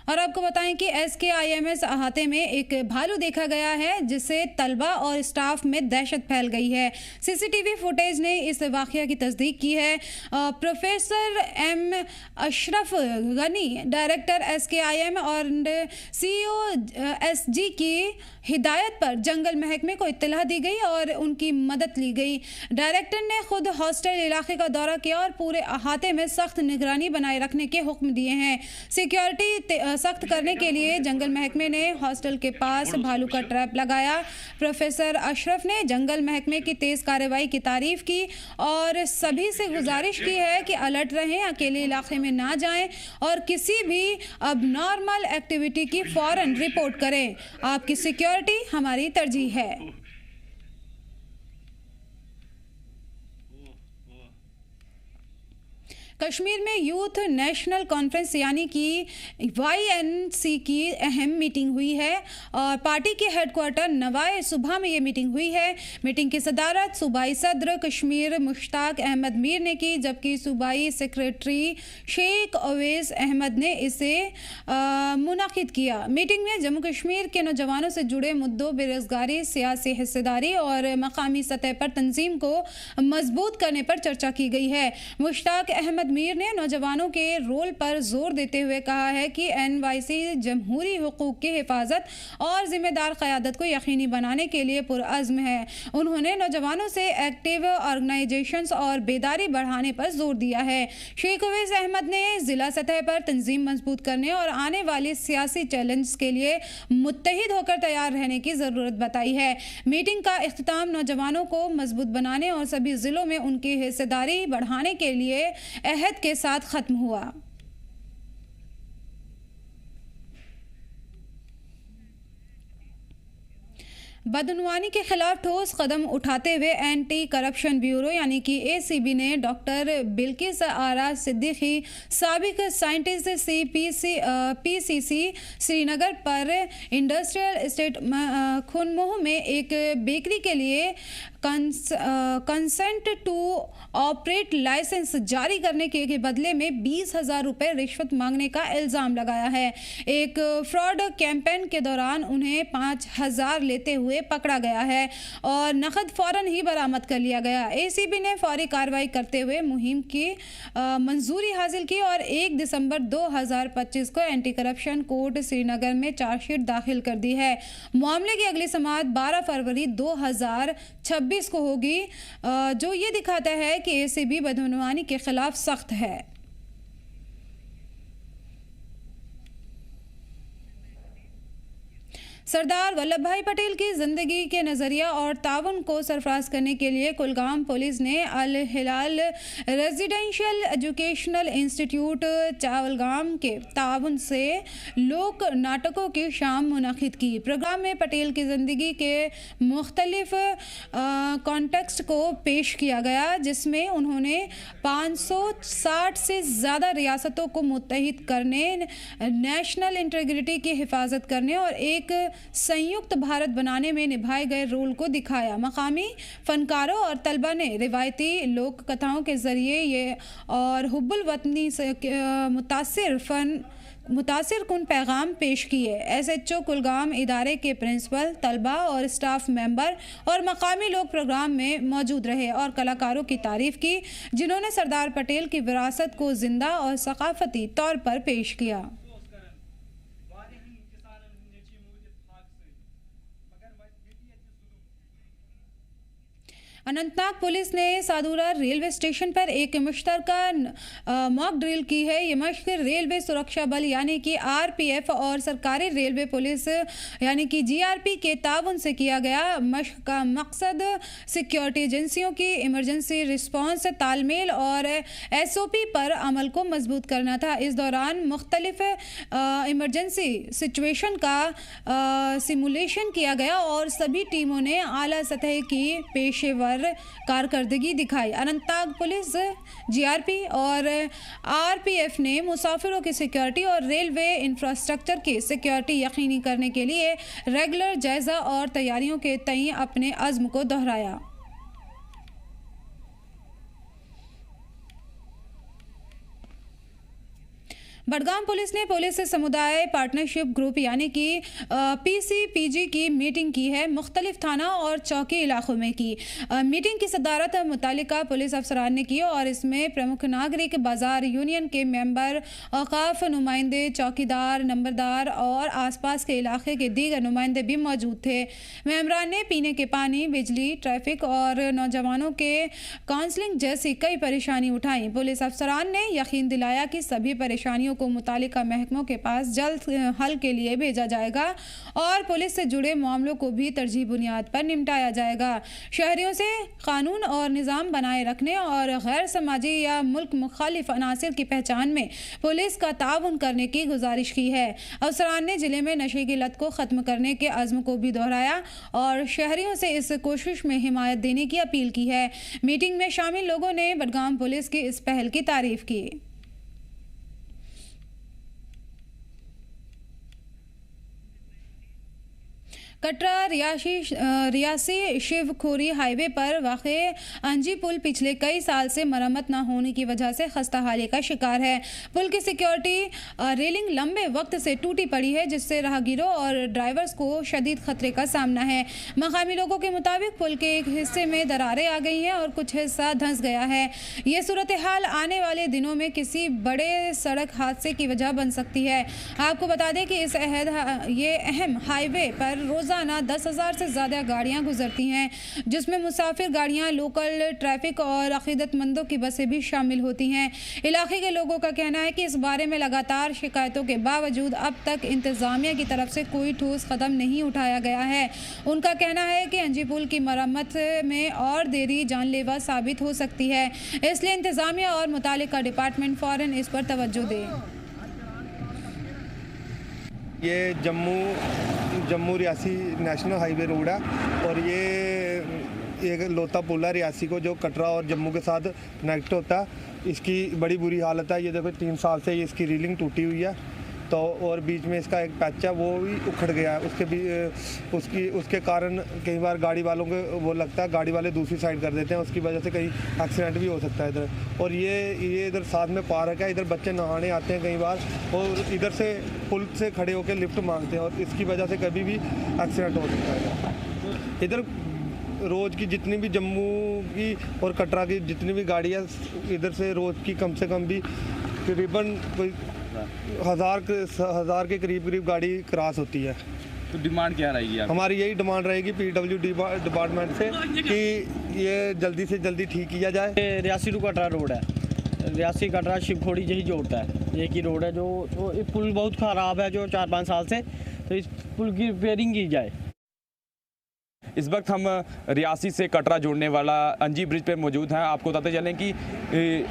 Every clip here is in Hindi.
और आपको बताएं कि SKIMS अहाते में एक भालू देखा गया है, जिससे तलबा और स्टाफ में दहशत फैल गई है। CCTV फुटेज ने इस वाकया की तस्दीक की है। Professor M Ashraf Ghani, director SKIM और CEO SG की हिदायत पर जंगल महकमे को इत्तला दी गई और उनकी मदद ली गई। डायरेक्टर ने खुद हॉस्टल इलाके का दौरा किया और पूरे अहाते में सख्त निगरानी बनाए रखने के हुक्म दिए हैं। सिक्योरिटी सख्त करने के लिए जंगल महकमे ने हॉस्टल के पास भालू का ट्रैप लगाया। प्रोफेसर अशरफ ने जंगल महकमे की तेज कार्रवाई की तारीफ की और सभी से गुजारिश की है कि अलर्ट रहें, अकेले इलाके में ना जाएं और किसी भी अबनॉर्मल एक्टिविटी की फौरन रिपोर्ट करें। आपकी सिक्योरिटी हमारी तरजीह है। कश्मीर में यूथ नेशनल कॉन्फ्रेंस यानी कि YNC की अहम मीटिंग हुई है और पार्टी के हेडक्वार्टर नवाए सुबह में ये मीटिंग हुई है। मीटिंग की सदारत सूबाई सदर कश्मीर मुश्ताक अहमद मीर ने की, जबकि सूबाई सेक्रेटरी शेख अवैस अहमद ने इसे मुनाकिद किया। मीटिंग में जम्मू कश्मीर के नौजवानों से जुड़े मुद्दों, बेरोजगारी, सियासी हिस्सेदारी और मकामी सतह पर तंजीम को मजबूत करने पर चर्चा की गई है। मुश्ताक अहमद मीर ने नौजवानों के रोल पर जोर देते हुए कहा है कि NYC जमहूरी हुकूक की हिफाजत और जिम्मेदार क़यादत को यकीनी बनाने के लिए पुरअज़्म है। उन्होंने नौजवानों से एक्टिव ऑर्गेनाइजेशंस और बेदारी बढ़ाने पर जोर दिया है। शेख अवैस अहमद ने ज़िला सतह पर तंजीम मजबूत करने और आने वाले सियासी चैलेंज के लिए मुत्तहिद होकर तैयार रहने की ज़रूरत बताई है। मीटिंग का इख्तिताम नौजवानों को मजबूत बनाने और सभी ज़िलों में उनकी हिस्सेदारी बढ़ाने के लिए अहद के साथ खत्म हुआ। बदनवानी के खिलाफ ठोस कदम उठाते हुए एंटी करप्शन ब्यूरो यानी कि ACB ने डॉक्टर बिल्किस आरा सिद्दीकी, साबिक साइंटिस्ट PCC श्रीनगर पर इंडस्ट्रियल एस्टेट खुनमोह में एक बेकरी के लिए कंसेंट टू ऑपरेट लाइसेंस जारी करने के बदले में 20,000 रुपये रिश्वत मांगने का इल्ज़ाम लगाया है। एक फ्रॉड कैंपेन के दौरान उन्हें 5,000 लेते हुए पकड़ा गया है और नकद फौरन ही बरामद कर लिया गया। ACB ने फौरी कार्रवाई करते हुए मुहिम की मंजूरी हासिल की और 1 दिसंबर 2025 को एंटी करप्शन कोर्ट श्रीनगर में चार्जशीट दाखिल कर दी है। मामले की अगली समाअत 12 फरवरी 2026 को होगी, जो ये दिखाता है कि ACB बदनवानी के खिलाफ सख्त है। सरदार वल्लभ भाई पटेल की ज़िंदगी के नज़रिया और ताउन को सरफराज करने के लिए कुलगाम पुलिस ने अल हिलाल रेजिडेंशियल एजुकेशनल इंस्टीट्यूट चावलगाम के ताउन से लोक नाटकों की शाम मुनाकिद की। प्रोग्राम में पटेल की ज़िंदगी के मुख्तलिफ कॉन्टेक्स्ट को पेश किया गया, जिसमें उन्होंने 560 से ज़्यादा रियासतों को मुत्तहिद करने, नेशनल इंटीग्रिटी की हिफाजत करने और एक संयुक्त भारत बनाने में निभाए गए रोल को दिखाया। मकामी फनकारों और तलबा ने रिवायती लोक कथाओं के ज़रिए ये और हुब्बुल वतनी से मुतासिर कुन पैगाम पेश किए। SHO कुलगाम इदारे के प्रिंसिपल, तलबा और स्टाफ मेंबर और मकामी लोग प्रोग्राम में मौजूद रहे और कलाकारों की तारीफ की, जिन्होंने सरदार पटेल की विरासत को जिंदा और सकाफती तौर पर पेश किया। अनंतनाग पुलिस ने सादूरा रेलवे स्टेशन पर एक मुश्तरका मॉक ड्रिल की है। ये मश्क रेलवे सुरक्षा बल यानी कि RPF और सरकारी रेलवे पुलिस यानी कि GRP के ताउन से किया गया। मश्क का मकसद सिक्योरिटी एजेंसियों की इमरजेंसी रिस्पांस, तालमेल और SOP पर अमल को मजबूत करना था। इस दौरान मुख्तलिफ इमरजेंसी सिचुएशन का सिमुलेशन किया गया और सभी टीमों ने आला सतह की पेशेवर कारकर्दगी दिखाई। अनंतनाग पुलिस, GRP और RPF ने मुसाफिरों की सिक्योरिटी और रेलवे इंफ्रास्ट्रक्चर की सिक्योरिटी यकीनी करने के लिए रेगुलर जायजा और तैयारियों के तय अपने अज़्म को दोहराया। बडगाम पुलिस ने पुलिस समुदाय पार्टनरशिप ग्रुप यानी कि PCPG की मीटिंग की है। मुख्तलिफ थाना और चौकी इलाकों में की मीटिंग की सदारत मुतालिका पुलिस अफसरान ने की और इसमें प्रमुख नागरिक, बाजार यूनियन के मेंबर, औकाफ नुमाइंदे, चौकीदार, नंबरदार और आसपास के इलाके के दीगर नुमाइंदे भी मौजूद थे। मेंबरान ने पीने के पानी, बिजली, ट्रैफिक और नौजवानों के काउंसलिंग जैसी कई परेशानी उठाई। पुलिस अफसरान ने यकीन दिलाया कि सभी परेशानियों को मुतालिका महकमों के पास जल्द हल के लिए भेजा जाएगा और पुलिस से जुड़े मामलों को भी तरजीह बुनियाद पर निपटाया जाएगा। शहरियों से कानून और निज़ाम बनाए रखने और गैर समाजी या मुल्क मुखालिफ अनासिर की पहचान में पुलिस का ताउन करने की गुजारिश की है। अफसरान ने जिले में नशे की लत को ख़त्म करने के अज़्म को भी दोहराया और शहरियों से इस कोशिश में हिमायत देने की अपील की है। मीटिंग में शामिल लोगों ने बडगाम पुलिस की इस पहल की तारीफ की। कटरा रियासी शिवखोरी हाईवे पर वाक़े अंजी पुल पिछले कई साल से मरम्मत न होने की वजह से खस्ता हाली का शिकार है। पुल की सिक्योरिटी रेलिंग लंबे वक्त से टूटी पड़ी है, जिससे राहगीरों और ड्राइवर्स को शदीद खतरे का सामना है। मकामी लोगों के मुताबिक पुल के एक हिस्से में दरारें आ गई हैं और कुछ हिस्सा धंस गया है। ये सूरत हाल आने वाले दिनों में किसी बड़े सड़क हादसे की वजह बन सकती है। आपको बता दें कि ये अहम हाईवे पर रोज़ाना 10,000 से ज़्यादा गाड़ियां गुजरती हैं, जिसमें मुसाफिर गाड़ियां, लोकल ट्रैफिक और अक़ीदतमंदों की बसें भी शामिल होती हैं। इलाके के लोगों का कहना है कि इस बारे में लगातार शिकायतों के बावजूद अब तक इंतज़ामिया की तरफ से कोई ठोस कदम नहीं उठाया गया है। उनका कहना है कि अंजी पुल की मरम्मत में और देरी जानलेवा साबित हो सकती है, इसलिए इंतज़ामिया और मुतालिका डिपार्टमेंट फ़ौरन इस पर तवज्जो दे। ये Jammu Reasi national highway road है और ये एक लोता पुल है रियासी को, जो कटरा और जम्मू के साथ कनेक्ट होता है। इसकी बड़ी बुरी हालत है। ये देखो 3 साल से इसकी रीलिंग टूटी हुई है, तो और बीच में इसका एक पैच है वो भी उखड़ गया है। उसके कारण कई बार गाड़ी वालों को वो लगता है, गाड़ी वाले दूसरी साइड कर देते हैं, उसकी वजह से कहीं एक्सीडेंट भी हो सकता है इधर। और ये इधर साथ में पार्क है, इधर बच्चे नहाने आते हैं कई बार और इधर से पुल से खड़े होकर लिफ्ट मांगते हैं और इसकी वजह से कभी भी एक्सीडेंट हो सकता है। इधर रोज़ की जितनी भी जम्मू की और कटरा की जितनी भी गाड़ियाँ इधर से रोज़ की कम से कम भी करीबन कोई 1000 के करीब गाड़ी क्रॉस होती है। तो डिमांड क्या रहेगी आपकी? हमारी यही डिमांड रहेगी PWD डिपार्टमेंट से कि ये जल्दी से जल्दी ठीक किया जाए। रियासी टू कटरा रोड है, रियासी कटरा शिवखोड़ी यही जोड़ता है। एक ही रोड है जो पुल बहुत ख़राब है जो 4-5 साल से, तो इस पुल की रिपेयरिंग की जाए। इस वक्त हम रियासी से कटरा जोड़ने वाला अंजी ब्रिज पे मौजूद हैं। आपको बताते चलें कि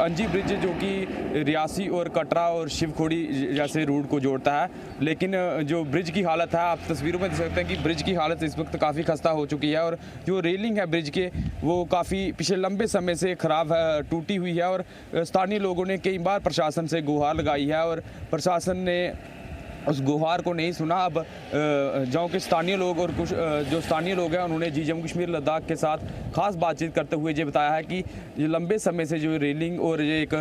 अंजी ब्रिज जो कि रियासी और कटरा और शिवखोड़ी जैसे रूट को जोड़ता है, लेकिन जो ब्रिज की हालत है आप तस्वीरों में देख सकते हैं कि ब्रिज की हालत इस वक्त काफ़ी खस्ता हो चुकी है और जो रेलिंग है ब्रिज के वो काफ़ी पिछले लंबे समय से ख़राब है, टूटी हुई है। और स्थानीय लोगों ने कई बार प्रशासन से गुहार लगाई है और प्रशासन ने उस गुहार को नहीं सुना। अब गाँव के स्थानीय लोग और कुछ जो स्थानीय लोग हैं उन्होंने जम्मू कश्मीर लद्दाख के साथ खास बातचीत करते हुए ये बताया है कि ये लंबे समय से जो रेलिंग और ये एक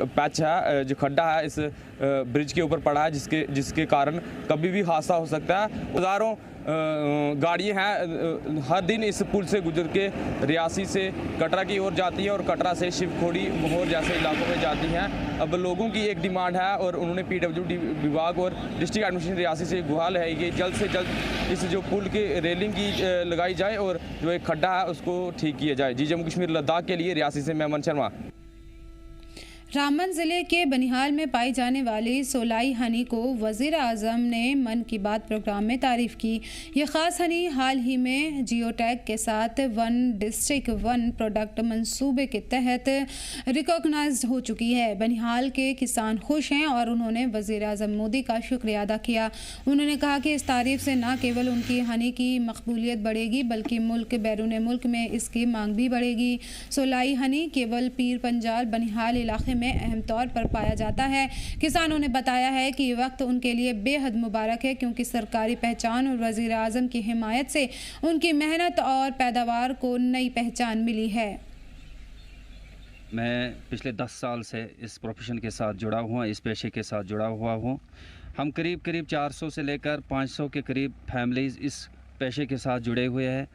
पैच है, जो खड्डा है इस ब्रिज के ऊपर पड़ा है, जिसके कारण कभी भी हादसा हो सकता है। हज़ारों गाड़ियाँ हैं हर दिन इस पुल से गुजर के रियासी से कटरा की ओर जाती है और कटरा से शिवखोड़ी, मोहर जैसे इलाकों में जाती हैं। अब लोगों की एक डिमांड है और उन्होंने PWD विभाग और डिस्ट्रिक्ट एडमिनिस्ट्रेशन रियासी से गुहार है कि जल्द से जल्द इस जो पुल की रेलिंग की लगाई जाए और जो एक खड्डा है उसको ठीक किया जाए। जम्मू कश्मीर लद्दाख के लिए रियासी से मैं अमन शर्मा। रामबन ज़िले के बनिहाल में पाई जाने वाली सोलाई हनी को वज़ीर आज़म ने मन की बात प्रोग्राम में तारीफ़ की। यह ख़ास हनी हाल ही में जियो टैग के साथ 1 डिस्ट्रिक्ट 1 प्रोडक्ट मंसूबे के तहत रिकॉग्नाइज्ड हो चुकी है। बनिहाल के किसान खुश हैं और उन्होंने वज़ीर आज़म मोदी का शुक्रिया अदा किया। उन्होंने कहा कि इस तारीफ़ से न केवल उनकी हनी की मकबूलियत बढ़ेगी बल्कि मुल्क बैरून मुल्क में इसकी मांग भी बढ़ेगी। सोलाई हनी केवल पीर पंजाल बनिहाल इलाके में अहम तौर पर पाया जाता है। किसानों ने बताया है कि ये वक्त उनके लिए बेहद मुबारक है, क्योंकि सरकारी पहचान और वज़ीर आज़म की हिमायत से उनकी मेहनत और पैदावार को नई पहचान मिली है। मैं पिछले 10 साल से इस प्रोफेशन के साथ जुड़ा हुआ, इस पेशे के साथ जुड़ा हुआ हूँ। हम करीब 400 से लेकर 500 के करीब फैमिलीज़ इस पेशे के साथ जुड़े हुए हैं।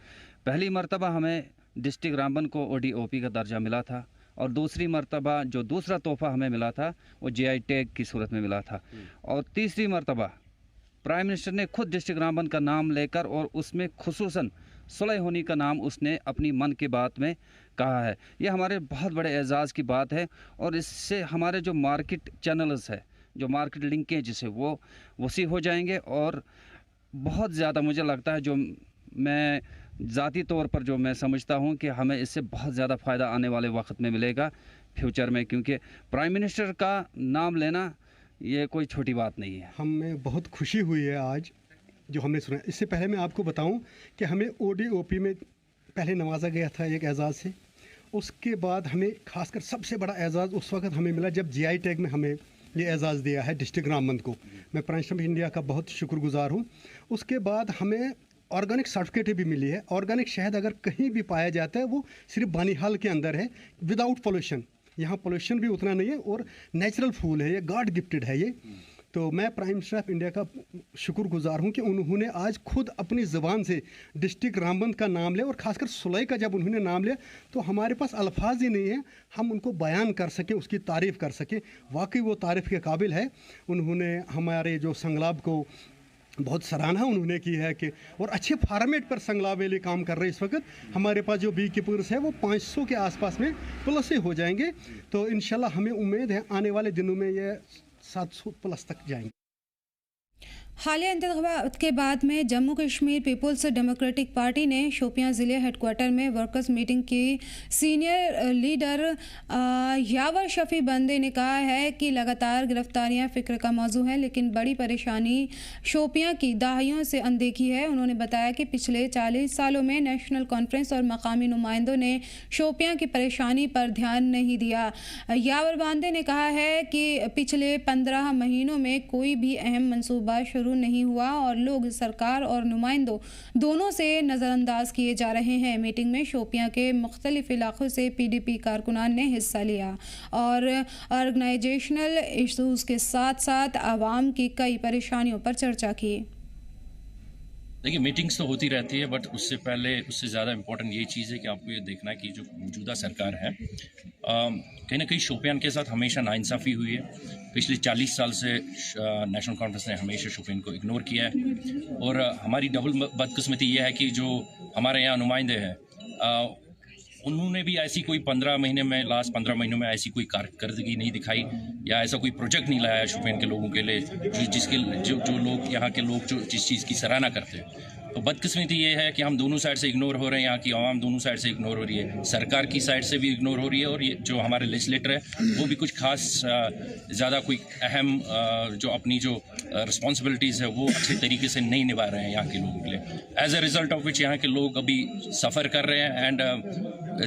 पहली मर्तबा हमें डिस्ट्रिक्ट रामबन को ODOP का दर्जा मिला था, और दूसरी मर्तबा जो दूसरा तोहफ़ा हमें मिला था वो GI टैग की सूरत में मिला था, और तीसरी मर्तबा प्राइम मिनिस्टर ने खुद डिस्ट्रिक्ट रामबन का नाम लेकर और उसमें खुसूसन सुलह होनी का नाम उसने अपनी मन की बात में कहा है। यह हमारे बहुत बड़े एजाज़ की बात है, और इससे हमारे जो मार्केट चैनल्स है, जो मार्केट लिंकेज है, वो वसी हो जाएंगे। और बहुत ज़्यादा मुझे लगता है, जो मैं ज़ाती तौर पर जो मैं समझता हूँ कि हमें इससे बहुत ज़्यादा फ़ायदा आने वाले वक्त में मिलेगा फ्यूचर में, क्योंकि प्राइम मिनिस्टर का नाम लेना ये कोई छोटी बात नहीं है। हमें बहुत खुशी हुई है आज जो हमने सुना। इससे पहले मैं आपको बताऊं कि हमें ODOP में पहले नवाजा गया था एक एजाज़ से। उसके बाद हमें खासकर सबसे बड़ा एजाज़ उस वक्त हमें मिला जब GI टैग में हमें ये एजाज़ दिया है डिस्ट्रिक्ट रामबन को। मैं प्राइम मिनिस्टर ऑफ इंडिया का बहुत शुक्रगुजार हूँ। उसके बाद हमें ऑर्गेनिक सर्टिफिकेट भी मिली है। ऑर्गेनिक शहद अगर कहीं भी पाया जाता है वो सिर्फ बानीहाल के अंदर है, विदाउट पोल्यूशन। यहाँ पोल्यूशन भी उतना नहीं है, और नेचुरल फूल है, ये गॉड गिफ्टेड है ये। तो मैं प्राइम मिनिस्टर ऑफ इंडिया का शुक्रगुजार हूँ कि उन्होंने आज खुद अपनी ज़बान से डिस्ट्रिक्ट रामबन का नाम लिया, और ख़ासकर सुलह का जब उन्होंने नाम लिया तो हमारे पास अल्फाज ही नहीं है हम उनको बयान कर सकें, उसकी तारीफ़ कर सकें। वाकई वो तारीफ़ के काबिल है। उन्होंने हमारे जो संगलाब को बहुत सराहना उन्होंने की है कि, और अच्छे फार्मेट पर संगलाब वाले काम कर रहे हैं। इस वक्त हमारे पास जो बी कीपर्स है वो 500 के आसपास में प्लस ही हो जाएंगे। तो इंशाल्लाह हमें उम्मीद है आने वाले दिनों में ये 700 प्लस तक जाएंगे। हालिया इंतखाबात के बाद में Jammu Kashmir people's democratic party ने शोपियां ज़िले हेडक्वार्टर में वर्कर्स मीटिंग की। सीनियर लीडर यावर शफी बंदे ने कहा है कि लगातार गिरफ्तारियां फ़िक्र का मौजू है, लेकिन बड़ी परेशानी शोपियां की दहाइयों से अनदेखी है। उन्होंने बताया कि पिछले 40 सालों में नेशनल कॉन्फ्रेंस और मकामी नुमाइंदों ने शोपियां की परेशानी पर ध्यान नहीं दिया। यावर बांदे ने कहा है कि पिछले 15 महीनों में कोई भी अहम मनसूबा नहीं हुआ और लोग सरकार और नुमाइंदों दोनों से नज़रअंदाज किए जा रहे हैं। मीटिंग में शोपियां के मुख्तलिफ इलाकों से PDP कारकुनान ने हिस्सा लिया और ऑर्गेनाइजेशनल इशूज़ के साथ साथ आवाम की कई परेशानियों पर चर्चा की। देखिए, मीटिंग्स तो होती रहती है, बट उससे पहले उससे ज़्यादा इम्पोर्टेंट ये चीज़ है कि आपको ये देखना है कि जो मौजूदा सरकार है कहीं ना कहीं शोपियान के साथ हमेशा नाइंसाफ़ी हुई है। पिछले 40 साल से नेशनल कॉन्फ्रेंस ने हमेशा शोपियान को इग्नोर किया है, और हमारी डबल बदकिस्मती ये है कि जो हमारे यहाँ नुमाइंदे हैं उन्होंने भी ऐसी कोई 15 महीने में, लास्ट 15 महीनों में ऐसी कोई कारकर्दगी नहीं दिखाई, या ऐसा कोई प्रोजेक्ट नहीं लाया शोपियान के लोगों के लिए जो लोग यहाँ के लोग जो जिस चीज़ की सराहना करते हैं। तो बदकिस्मती ये है कि हम दोनों साइड से इग्नोर हो रहे हैं, यहाँ की आवाम दोनों साइड से इग्नोर हो रही है, सरकार की साइड से भी इग्नोर हो रही है, और ये जो हमारे लेजिस्लेटर है वो भी कुछ खास ज़्यादा कोई अहम जो अपनी जो रिस्पॉन्सिबिलिटीज़ है वो अच्छे तरीके से नहीं निभा रहे हैं यहाँ के लोगों के लिए। As a result of which यहाँ के लोग अभी सफ़र कर रहे हैं, एंड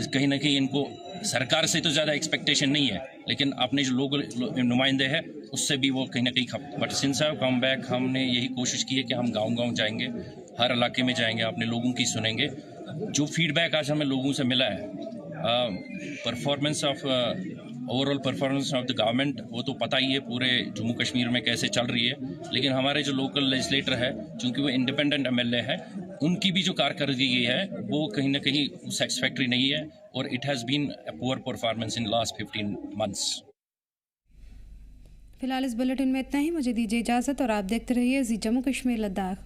कहीं ना कहीं इनको सरकार से तो ज़्यादा एक्सपेक्टेशन नहीं है, लेकिन अपने जो लोग नुमाइंदे हैं उससे भी वो कहीं ना कहीं but since I come back हमने यही कोशिश की है कि हम गांव-गांव जाएंगे, हर इलाके में जाएंगे, अपने लोगों की सुनेंगे। जो फीडबैक आज हमें लोगों से मिला है, performance of overall performance of the government वो तो पता ही है पूरे जम्मू कश्मीर में कैसे चल रही है, लेकिन हमारे जो लोकल लेजिस्लेटर है चूँकि वो इंडिपेंडेंट MLA है, उनकी भी जो कारकर्दगी है वो कहीं ना कहीं सेटिस्फैक्ट्री नहीं है, और it has been a poor performance in last 15 months. फिलहाल इस बुलेटिन में इतना ही। मुझे दीजिए इजाज़त और आप देखते रहिए जी जम्मू कश्मीर लद्दाख।